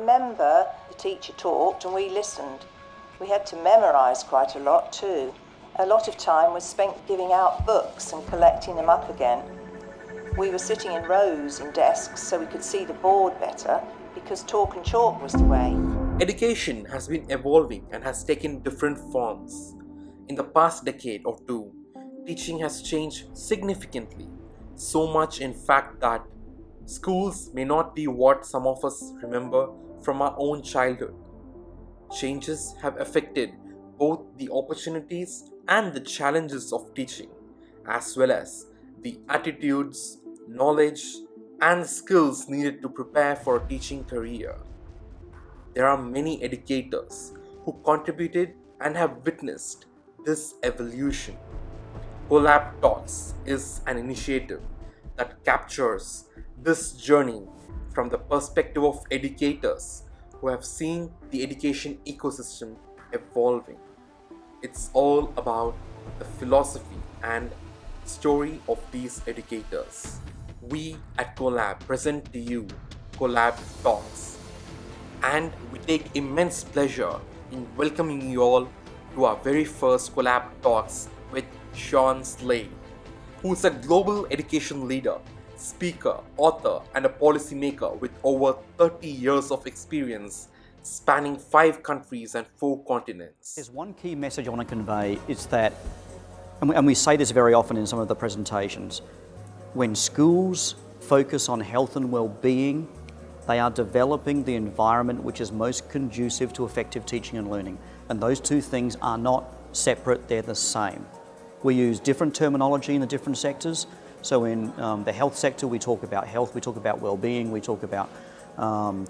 remember the teacher talked and we listened. We had to memorise quite a lot too. A lot of time was spent giving out books and collecting them up again. We were sitting in rows in desks so we could see the board better because talk and chalk was the way. Education has been evolving and has taken different forms. In the past decade or two, teaching has changed significantly. So much, in fact, that schools may not be what some of us remember from our own childhood. Changes have affected both the opportunities and the challenges of teaching, as well as the attitudes, knowledge, and skills needed to prepare for a teaching career. There are many educators who contributed and have witnessed this evolution. CoLabTalks is an initiative that captures this journey from the perspective of educators who have seen the education ecosystem evolving. It's all about the philosophy and story of these educators. We at CoLab present to you CoLabTalks, and we take immense pleasure in welcoming you all to our very first CoLabTalks with Sean Slade, who is a global education leader, speaker, author, and a policymaker with over 30 years of experience spanning 5 countries and 4 continents. There's one key message I want to convey, is that, and we say this very often in some of the presentations, when schools focus on health and well-being, they are developing the environment which is most conducive to effective teaching and learning. And those two things are not separate, they're the same. We use different terminology in the different sectors. So in the health sector, we talk about health, we talk about well-being, we talk about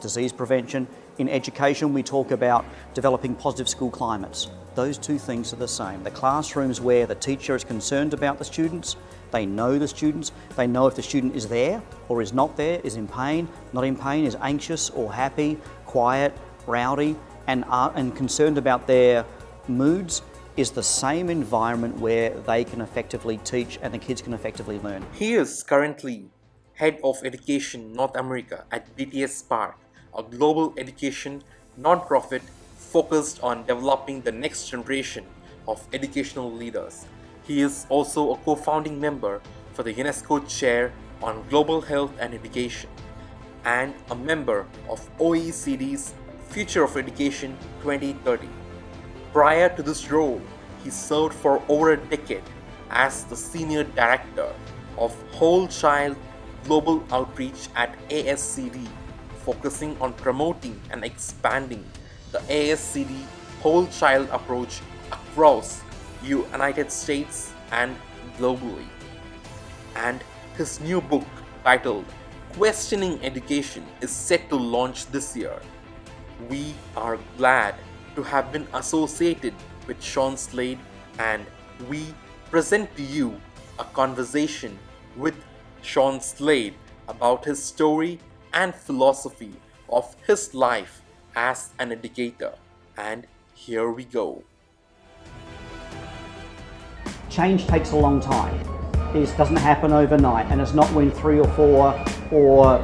disease prevention. In education, we talk about developing positive school climates. Those two things are the same. The classrooms where the teacher is concerned about the students, they know the students, they know if the student is there or is not there, is in pain, not in pain, is anxious or happy, quiet, rowdy, and concerned about their moods, is the same environment where they can effectively teach and the kids can effectively learn. He is currently Head of Education North America at BTS Spark, a global education non-profit focused on developing the next generation of educational leaders. He is also a co-founding member for the UNESCO Chair on Global Health and Education and a member of OECD's Future of Education 2030. Prior to this role, he served for over a decade as the Senior Director of Whole Child Global Outreach at ASCD, focusing on promoting and expanding the ASCD Whole Child approach across United States and globally. And his new book titled Questioning Education is set to launch this year. We are glad to have been associated with Sean Slade, and we present to you a conversation with Sean Slade about his story and philosophy of his life as an educator. And here we go. Change takes a long time. It doesn't happen overnight, and it's not when 3 or 4 or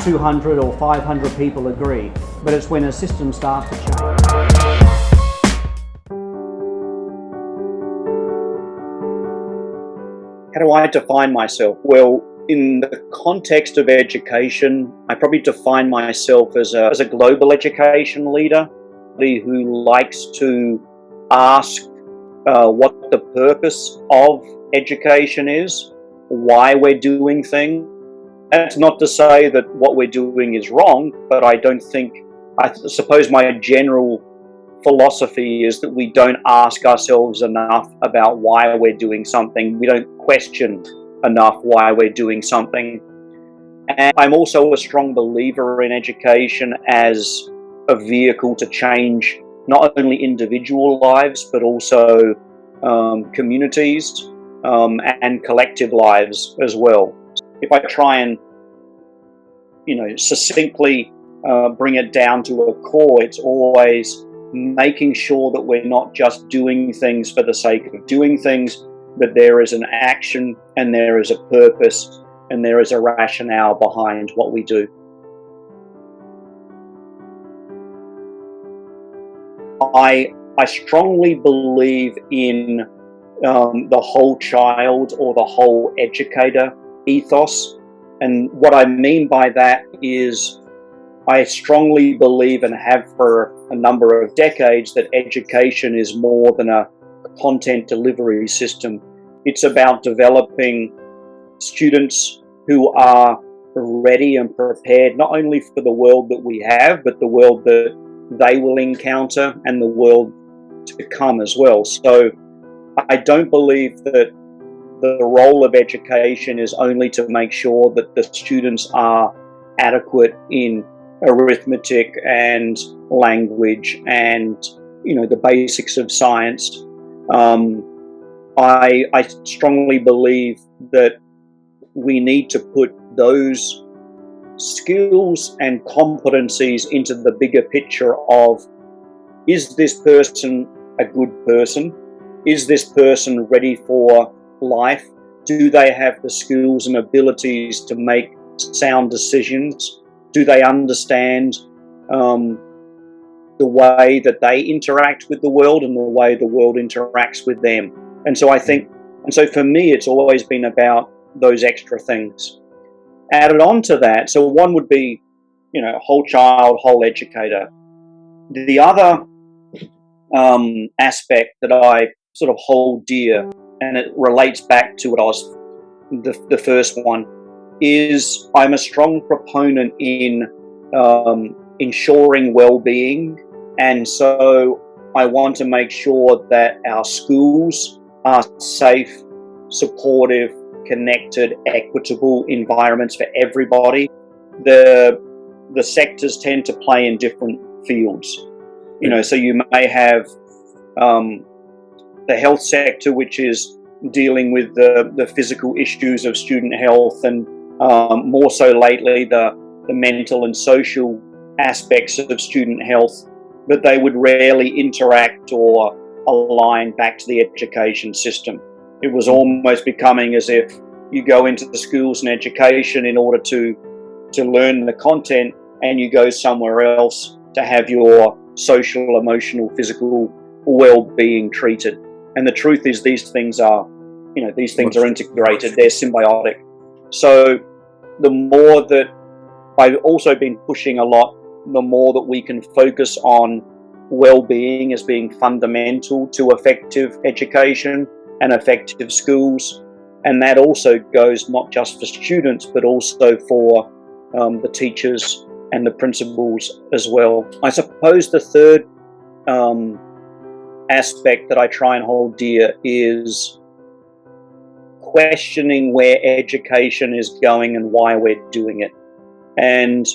200 or 500 people agree, but it's when a system starts to change. How do I define myself? Well, in the context of education, I probably define myself as a global education leader, who likes to ask what the purpose of education is, why we're doing things. That's not to say that what we're doing is wrong, but I suppose my general philosophy is that we don't ask ourselves enough about why we're doing something. We don't question enough why we're doing something. And I'm also a strong believer in education as a vehicle to change not only individual lives, but also communities and collective lives as well. If I try and, succinctly bring it down to a core, it's always making sure that we're not just doing things for the sake of doing things, but there is an action and there is a purpose and there is a rationale behind what we do. I strongly believe in the whole child or the whole educator ethos. And what I mean by that is I strongly believe, and have for a number of decades, that education is more than a content delivery system. It's about developing students who are ready and prepared not only for the world that we have, but the world that they will encounter and the world to come as well. So I don't believe that the role of education is only to make sure that the students are adequate in arithmetic and language and, you know, the basics of science. I strongly believe that we need to put those skills and competencies into the bigger picture of, is this person a good person? Is this person ready for life? Do they have the skills and abilities to make sound decisions? Do they understand the way that they interact with the world and the way the world interacts with them? And so for me, it's always been about those extra things. Added on to that, so one would be, you know, whole child, whole educator. The other aspect that I sort of hold dear, and it relates back to what I was, the first one, is I'm a strong proponent in ensuring well-being, and so I want to make sure that our schools are safe, supportive, connected, equitable environments for everybody. The sectors tend to play in different fields. You know, so you may have the health sector, which is dealing with the physical issues of student health, and more so lately the mental and social aspects of student health, but they would rarely interact or align back to the education system. It was almost becoming as if you go into the schools and education in order to learn the content, and you go somewhere else to have your social, emotional, physical well-being treated. And the truth is, these things are integrated, they're symbiotic. So the more that I've also been pushing a lot, the more that we can focus on well-being as being fundamental to effective education and effective schools. And that also goes not just for students, but also for the teachers and the principals as well. I suppose the third aspect that I try and hold dear is questioning where education is going and why we're doing it. And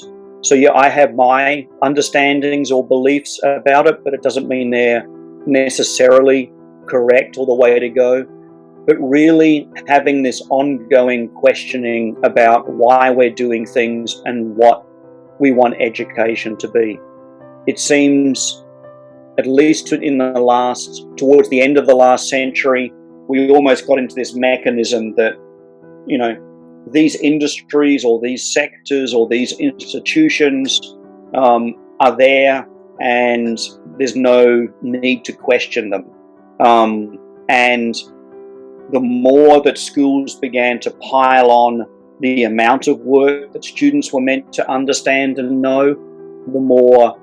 so, yeah, I have my understandings or beliefs about it, but it doesn't mean they're necessarily correct or the way to go. But really having this ongoing questioning about why we're doing things and what we want education to be. It seems, at least towards the end of the last century, we almost got into this mechanism that, you know, these industries or these sectors or these institutions are there, and there's no need to question them. And the more that schools began to pile on the amount of work that students were meant to understand and know, the more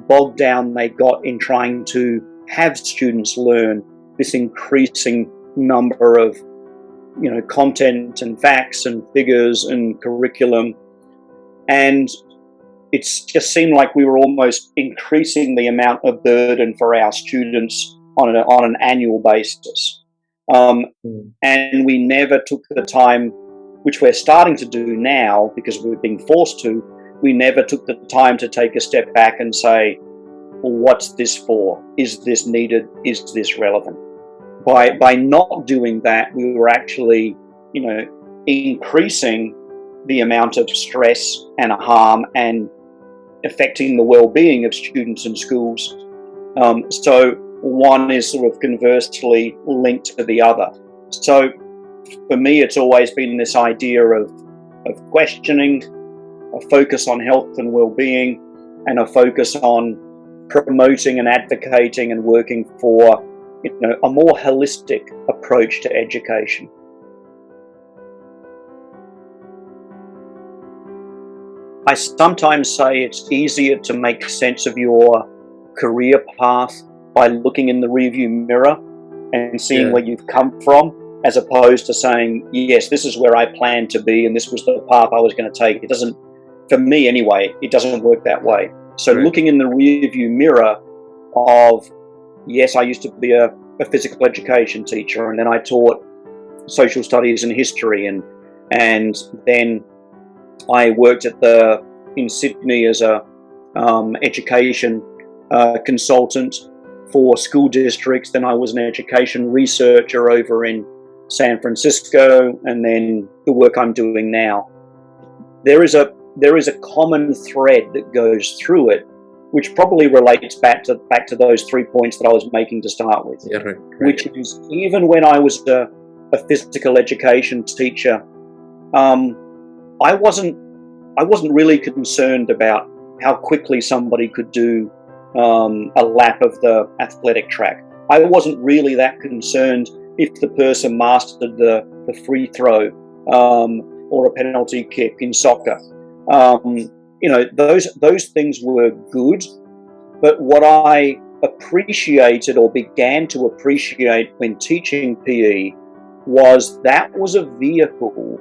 bogged down they got in trying to have students learn this increasing number of, you know, content and facts and figures and curriculum. And it's just seemed like we were almost increasing the amount of burden for our students on an annual basis. And we never took the time, which we're starting to do now because we're being forced to, we never took the time to take a step back and say, well, what's this for? Is this needed? Is this relevant? By not doing that, we were actually, you know, increasing the amount of stress and harm and affecting the well-being of students in schools. So one is sort of conversely linked to the other. So for me, it's always been this idea of questioning, a focus on health and well-being, and a focus on promoting and advocating and working for, a more holistic approach to education. I sometimes say it's easier to make sense of your career path by looking in the rearview mirror and seeing where you've come from, as opposed to saying, yes, this is where I planned to be and this was the path I was going to take. It doesn't, for me anyway, it doesn't work that way. So looking in the rearview mirror of, yes, I used to be a physical education teacher, and then I taught social studies and history, and then I worked in Sydney as a education consultant for school districts. Then I was an education researcher over in San Francisco, and then the work I'm doing now. There is a common thread that goes through it, which probably relates back to those 3 points that I was making to start with. Yeah, right. Which is, even when I was a physical education teacher, I wasn't really concerned about how quickly somebody could do a lap of the athletic track. I wasn't really that concerned if the person mastered the free throw or a penalty kick in soccer. Those things were good, but what I appreciated or began to appreciate when teaching PE was that was a vehicle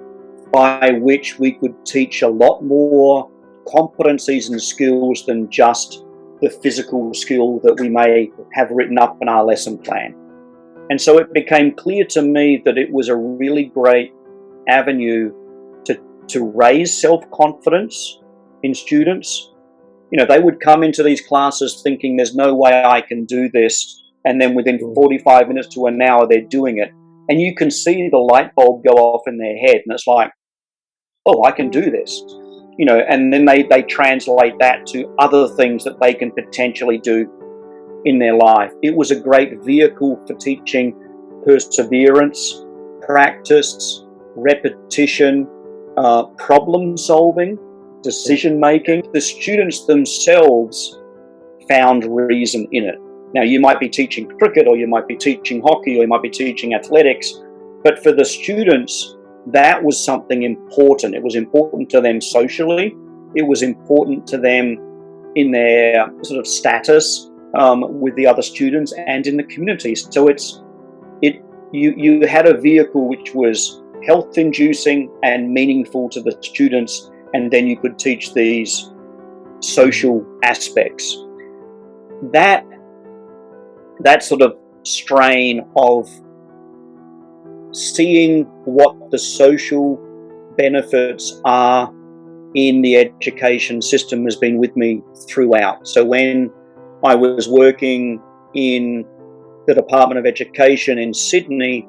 by which we could teach a lot more competencies and skills than just the physical skill that we may have written up in our lesson plan. And so it became clear to me that it was a really great avenue to raise self-confidence in students. They would come into these classes thinking there's no way I can do this, and then within 45 minutes to an hour they're doing it, and you can see the light bulb go off in their head, and it's like, oh, I can do this, and then they translate that to other things that they can potentially do in their life. It was a great vehicle for teaching perseverance, practice, repetition, problem solving, decision making. The students themselves found reason in it. Now, you might be teaching cricket, or you might be teaching hockey, or you might be teaching athletics, but for the students, that was something important. It was important to them socially. It was important to them in their sort of status with the other students and in the community. So you had a vehicle which was health-inducing and meaningful to the students, and then you could teach these social aspects. That sort of strain of seeing what the social benefits are in the education system has been with me throughout. So when I was working in the Department of Education in Sydney,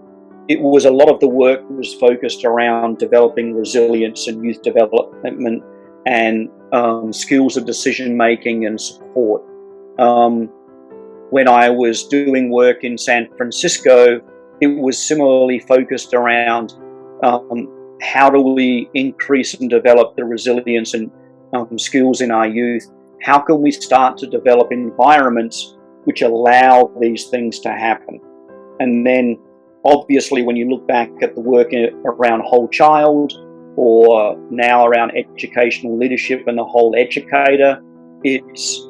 it was a lot of the work was focused around developing resilience and youth development and skills of decision making and support. When I was doing work in San Francisco, it was similarly focused around how do we increase and develop the resilience and skills in our youth? How can we start to develop environments which allow these things to happen? And then obviously when you look back at the work around whole child, or now around educational leadership and the whole educator, it's,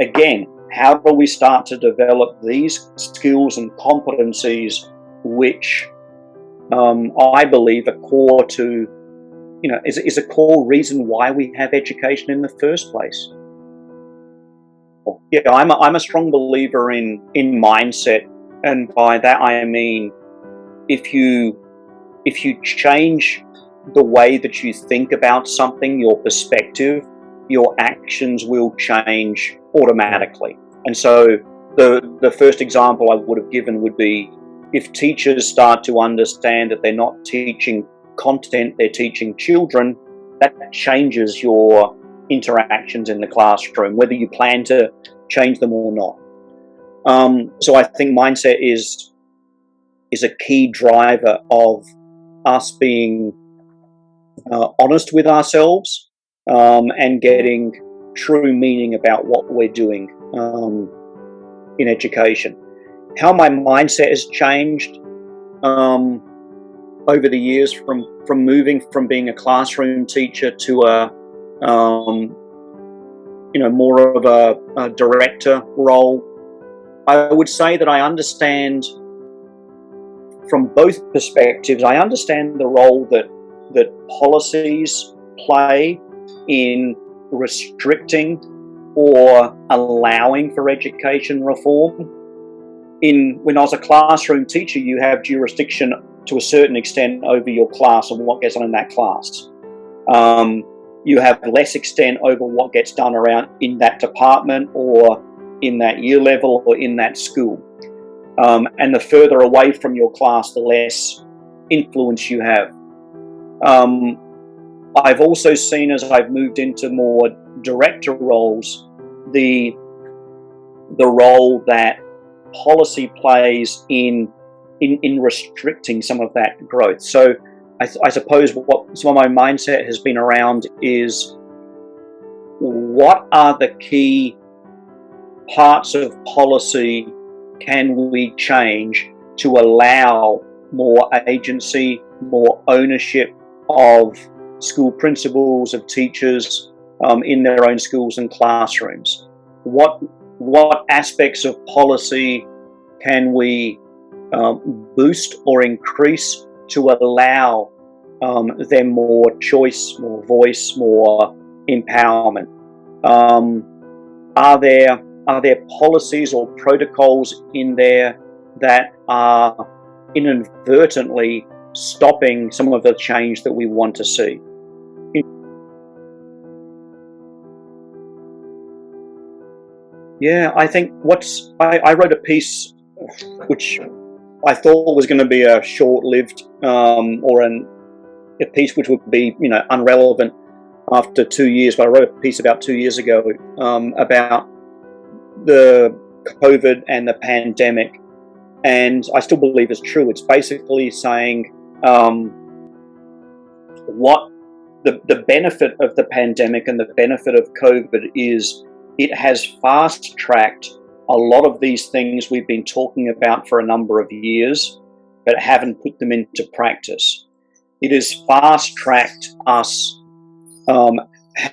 again, how do we start to develop these skills and competencies which I believe are core to, is a core reason why we have education in the first place. Yeah, I'm a strong believer in mindset, and by that I mean if you change the way that you think about something, your perspective, your actions will change automatically. And so the first example I would have given would be, if teachers start to understand that they're not teaching content, they're teaching children, that changes your interactions in the classroom, whether you plan to change them or not. So I think mindset is a key driver of us being honest with ourselves and getting true meaning about what we're doing. in education. How my mindset has changed over the years from moving from being a classroom teacher to a more of a director role. I would say that I understand from both perspectives. I understand the role that policies play in restricting or allowing for education reform. When I was a classroom teacher, you have jurisdiction to a certain extent over your class and what gets on in that class. You have less extent over what gets done around in that department or in that year level or in that school. And the further away from your class, the less influence you have. I've also seen, as I've moved into more director roles, the role that policy plays in restricting some of that growth. So I suppose what some of my mindset has been around is, what are the key parts of policy can we change to allow more agency, more ownership of school principals, of teachers in their own schools and classrooms? What aspects of policy can we boost or increase to allow them more choice, more voice, more empowerment? Are there policies or protocols in there that are inadvertently stopping some of the change that we want to see? Yeah, I think I wrote a piece which I thought was going to be a short-lived or a piece which would be unrelevant after 2 years. But I wrote a piece about 2 years ago about the COVID and the pandemic, and I still believe it's true. It's basically saying what the benefit of the pandemic and the benefit of COVID is. It has fast-tracked a lot of these things we've been talking about for a number of years, but haven't put them into practice. It has fast-tracked us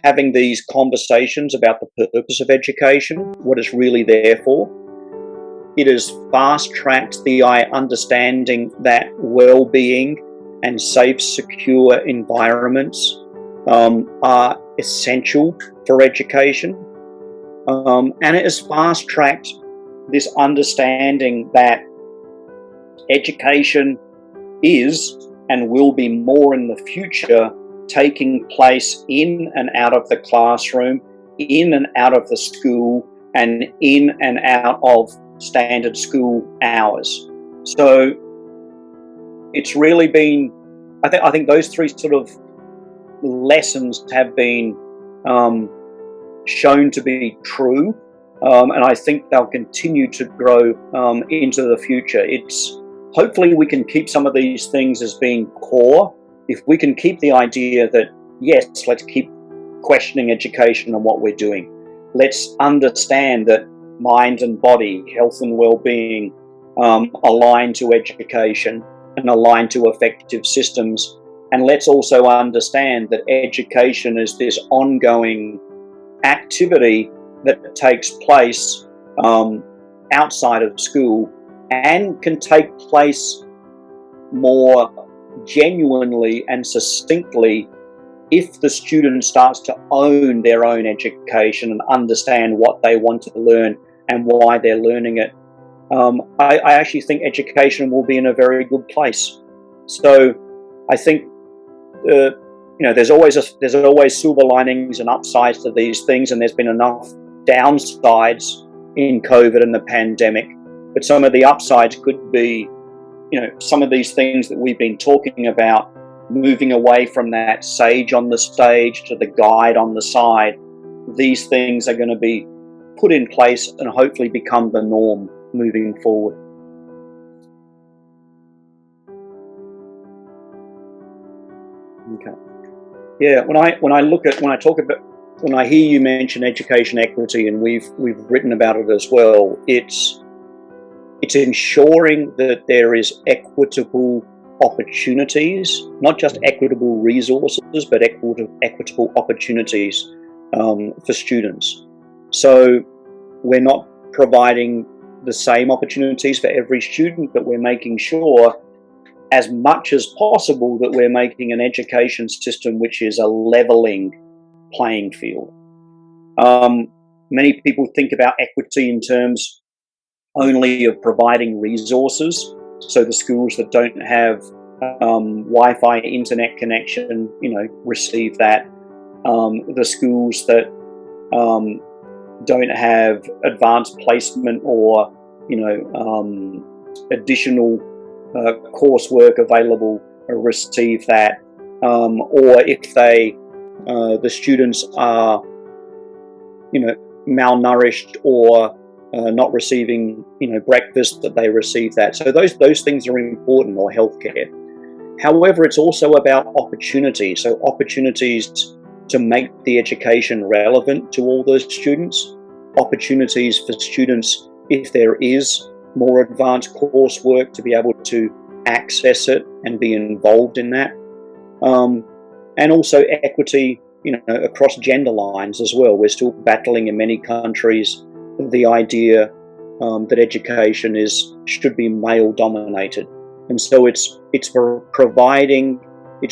having these conversations about the purpose of education, what it's really there for. It has fast-tracked the understanding that well-being and safe, secure environments are essential for education. And it has fast-tracked this understanding that education is and will be more in the future taking place in and out of the classroom, in and out of the school, and in and out of standard school hours. So it's really been, I think those three sort of lessons have been shown to be true, and I think they'll continue to grow into the future. Hopefully we can keep some of these things as being core. If we can keep the idea that, yes, let's keep questioning education and what we're doing. Let's understand that mind and body, health and well-being align to education and align to effective systems. And let's also understand that education is this ongoing activity that takes place outside of school and can take place more genuinely and succinctly if the student starts to own their own education and understand what they want to learn and why they're learning it. I actually think education will be in a very good place. So I think there's always silver linings and upsides to these things, and there's been enough downsides in COVID and the pandemic. But some of the upsides could be, some of these things that we've been talking about, moving away from that sage on the stage to the guide on the side. These things are going to be put in place and hopefully become the norm moving forward. Okay. Yeah, when I talk about when I hear you mention education equity, and we've written about it as well, it's ensuring that there is equitable opportunities, not just equitable resources, but equitable opportunities for students. So we're not providing the same opportunities for every student, but we're making sure as much as possible that we're making an education system which is a leveling playing field. Many people think about equity in terms only of providing resources. So the schools that don't have Wi-Fi internet connection, receive that. The schools that don't have advanced placement or, additional coursework available receive that. Or if the students are, malnourished or not receiving, breakfast, that they receive that. So those things are important, or healthcare. However, it's also about opportunities. So opportunities to make the education relevant to all those students. Opportunities for students, if there is more advanced coursework, to be able to access it and be involved in that. And also equity, across gender lines as well. We're still battling in many countries the idea that education should be male dominated, and so it's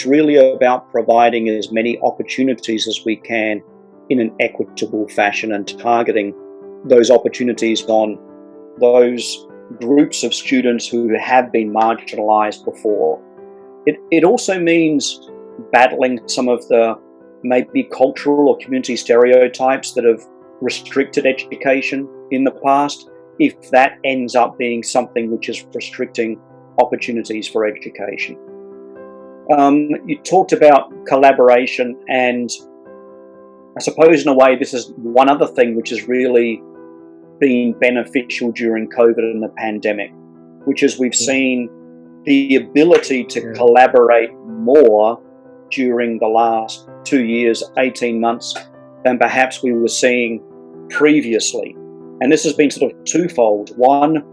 really about providing as many opportunities as we can in an equitable fashion, and targeting those opportunities on those groups of students who have been marginalized before. It also means battling some of the maybe cultural or community stereotypes that have restricted education in the past, if that ends up being something which is restricting opportunities for education. You talked about collaboration, and I suppose in a way this is one other thing which has really been beneficial during COVID and the pandemic, which is we've seen the ability to collaborate more during the last 2 years, 18 months, than perhaps we were seeing previously. And this has been sort of twofold. One,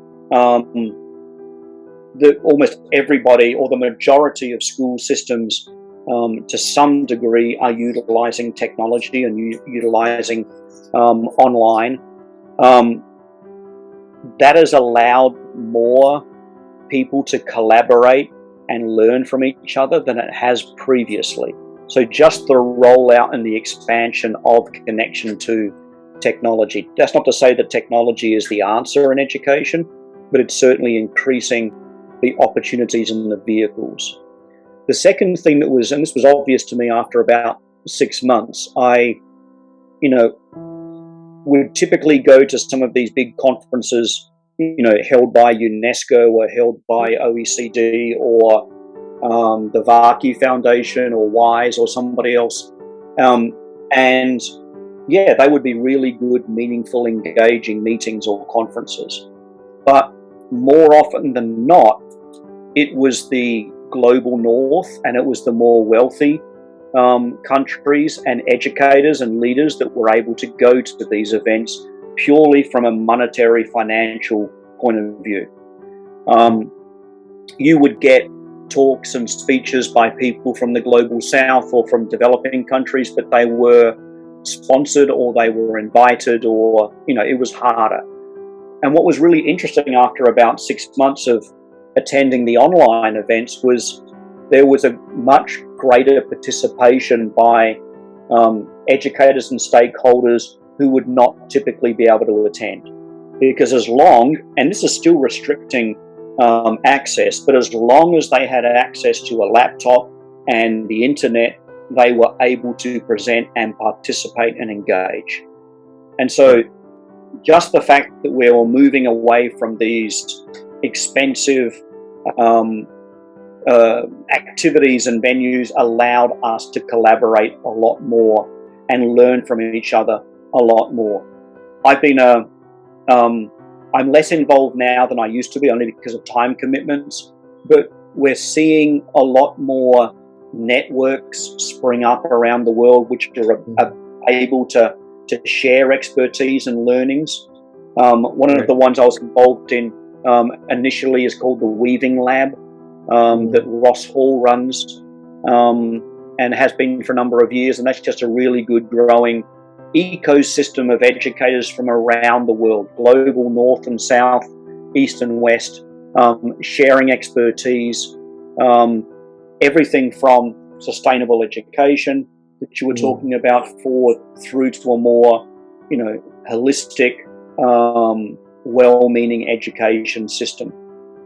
that almost everybody, or the majority of school systems to some degree, are utilizing technology and utilizing online. That has allowed more people to collaborate and learn from each other than it has previously. So just the rollout and the expansion of connection to technology. That's not to say that technology is the answer in education, but it's certainly increasing the opportunities and the vehicles. The second thing that was, and this was obvious to me after about 6 months, I would typically go to some of these big conferences, held by UNESCO or held by OECD or the Varkey Foundation or WISE or somebody else. And yeah, they would be really good, meaningful, engaging meetings or conferences. But more often than not, it was the global north, and it was the more wealthy countries and educators and leaders that were able to go to these events purely from a monetary, financial point of view. You would get talks and speeches by people from the global south or from developing countries, but they were sponsored or they were invited, or it was harder. And what was really interesting after about 6 months of attending the online events was there was a much greater participation by educators and stakeholders who would not typically be able to attend, because and this is still restricting access, but as long as they had access to a laptop and the internet, they were able to present and participate and engage. And so just the fact that we were moving away from these expensive activities and venues allowed us to collaborate a lot more and learn from each other a lot more. I'm less involved now than I used to be, only because of time commitments, but we're seeing a lot more networks spring up around the world, which are able to share expertise and learnings. One of the ones I was involved in initially is called the Weaving Lab that Ross Hall runs and has been for a number of years, and that's just a really good growing ecosystem of educators from around the world, global, north and south, east and west, sharing expertise, everything from sustainable education that you were talking about through to a more, holistic, well-meaning education system.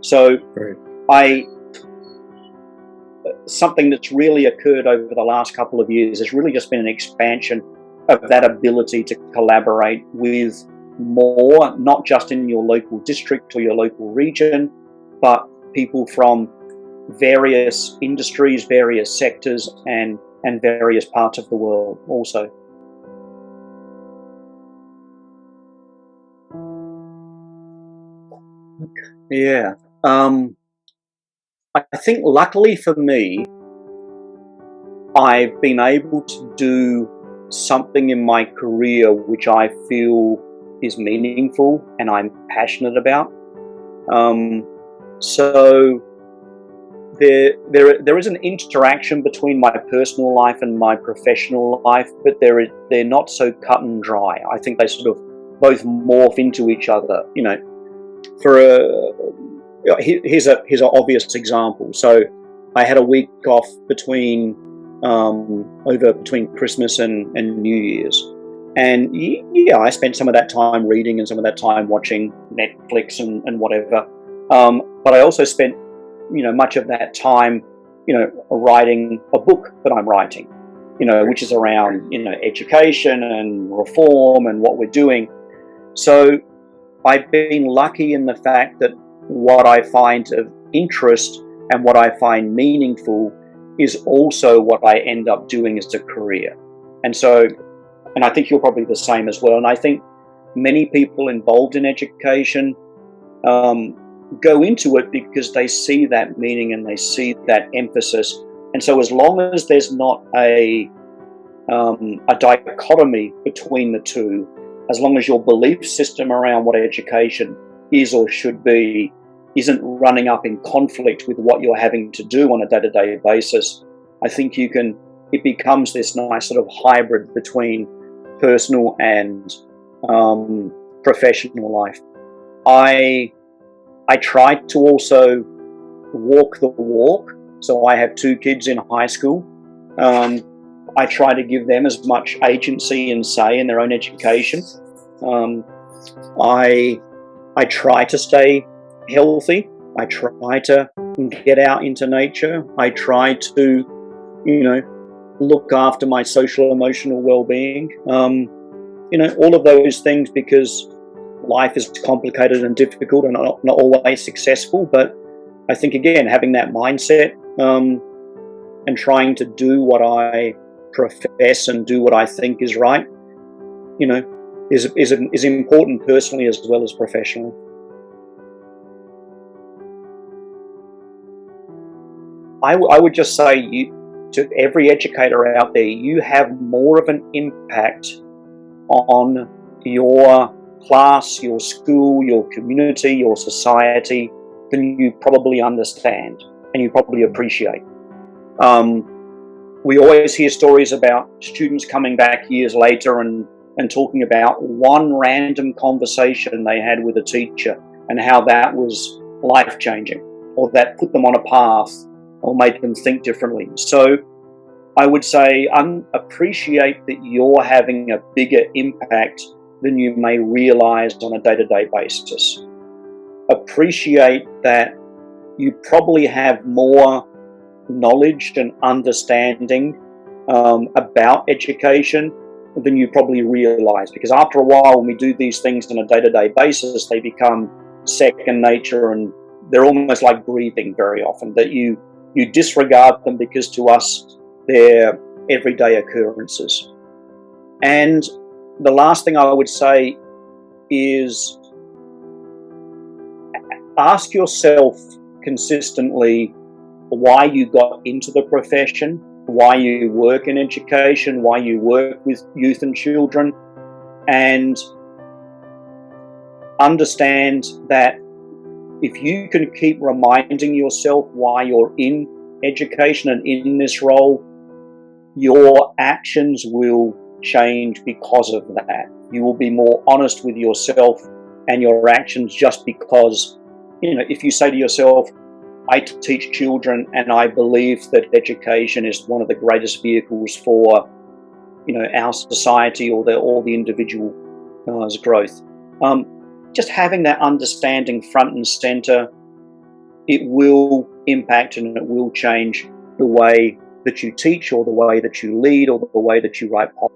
So something that's really occurred over the last couple of years has really just been an expansion of that ability to collaborate with more, not just in your local district or your local region, but people from various industries, various sectors, and various parts of the world also. Yeah. I think luckily for me, I've been able to do something in my career which I feel is meaningful and I'm passionate about. So there is an interaction between my personal life and my professional life, but they're not so cut and dry. I think they sort of both morph into each other. Here's an obvious example. So I had a week off between Christmas and New Year's, and I spent some of that time reading and some of that time watching Netflix and whatever. But I also spent much of that time writing a book that I'm writing, which is around education and reform and what we're doing. So I've been lucky in the fact that what I find of interest and what I find meaningful is also what I end up doing as a career. And I think you're probably the same as well. And I think many people involved in education go into it because they see that meaning and they see that emphasis. And so as long as there's not a dichotomy between the two, as long as your belief system around what education is or should be isn't running up in conflict with what you're having to do on a day-to-day basis, I think it becomes this nice sort of hybrid between personal and professional life. I try to also walk the walk. So I have 2 kids in high school. I try to give them as much agency and say in their own education. I try to stay healthy. I try to get out into nature. I try to, look after my social emotional well-being. All of those things, because life is complicated and difficult and not always successful. But I think, again, having that mindset and trying to do what I profess and do what I think is right, is important personally as well as professionally. I would just say to every educator out there, you have more of an impact on your class, your school, your community, your society than you probably understand and you probably appreciate. We always hear stories about students coming back years later and talking about one random conversation they had with a teacher and how that was life-changing, or that put them on a path or made them think differently. So I would say appreciate that you're having a bigger impact than you may realize on a day-to-day basis. Appreciate that you probably have more knowledge and understanding about education than you probably realize, because after a while, when we do these things on a day-to-day basis, they become second nature, and they're almost like breathing very often, that you disregard them because to us they're everyday occurrences. And the last thing I would say is ask yourself consistently why you got into the profession, why you work in education, why you work with youth and children, and understand that if you can keep reminding yourself why you're in education and in this role, your actions will change because of that. You will be more honest with yourself and your actions, just because, if you say to yourself, I teach children and I believe that education is one of the greatest vehicles for, our society or the individual's growth. Just having that understanding front and center, it will impact and it will change the way that you teach, or the way that you lead, or the way that you write policy.